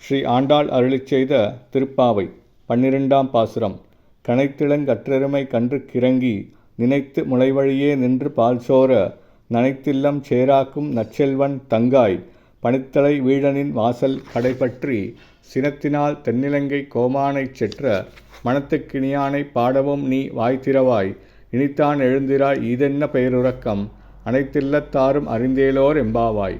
ஸ்ரீ ஆண்டாள் அருளிச் செய்த திருப்பாவை 12ஆம் பாசுரம். கனைத்திளங்கற்றெருமை கன்று கிறங்கி நினைத்து முளைவழியே நின்று பால்சோர நனைத்தில்லம் சேராக்கும் நற்செல்வன் தங்காய் பனித்தலை வீழனின் வாசல் கடைபற்றி சினத்தினால் தென்னிலங்கை கோமானைச் செற்ற மனத்துக்கினியானை பாடவும் நீ வாய்த்திரவாய் இனித்தான் எழுந்திராய் ஈதென்ன பெயருறக்கம் அனைத்தில்லத்தாரும் அறிந்தேலோர் எம்பாவாய்.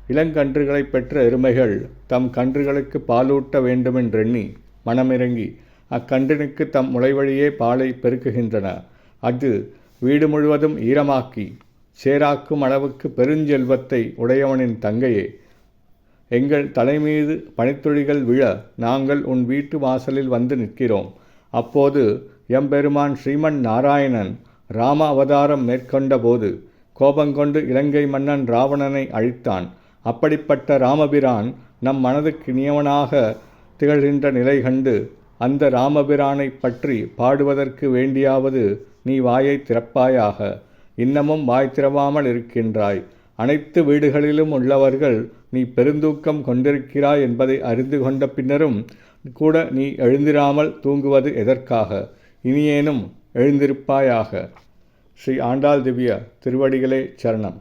இளங்கன்றுகளைப் பெற்ற எருமைகள் தம் கன்றுகளுக்கு பாலூட்ட வேண்டுமென்றெண்ணி மனமிறங்கி அக்கன்றினுக்கு தம் முளைவழியே பாலை பெருக்குகின்றன. அது வீடு முழுவதும் ஈரமாக்கி சேராக்கும் அளவுக்கு பெருஞ்செல்வத்தை உடையவனின் தங்கையே, எங்கள் தலைமீது பனித்துளிகள் விழ நாங்கள் உன் வீட்டு வாசலில் வந்து நிற்கிறோம். அப்போது எம்பெருமான் ஸ்ரீமன் நாராயணன் ராம அவதாரம் மேற்கொண்ட போது கோபங்கொண்டு இலங்கை மன்னன் ராவணனை அழித்தான். அப்படிப்பட்ட ராமபிரான் நம் மனதுக்கு இனியவனாக திகழ்கின்ற நிலை கண்டு அந்த ராமபிரானை பற்றி பாடுவதற்கு வேண்டியாவது நீ வாயை திறப்பாயாக. இன்னமும் வாய் திறவாமல் இருக்கின்றாய். அனைத்து வீடுகளிலும் உள்ளவர்கள் நீ பெருந்தூக்கம் கொண்டிருக்கிறாய் என்பதை அறிந்து கொண்ட பின்னரும் கூட நீ எழுந்திராமல் தூங்குவது எதற்காக? இனியேனும் எழுந்திருப்பாயாக. ஸ்ரீ ஆண்டாள் திவ்ய திருவடிகளே சரணம்.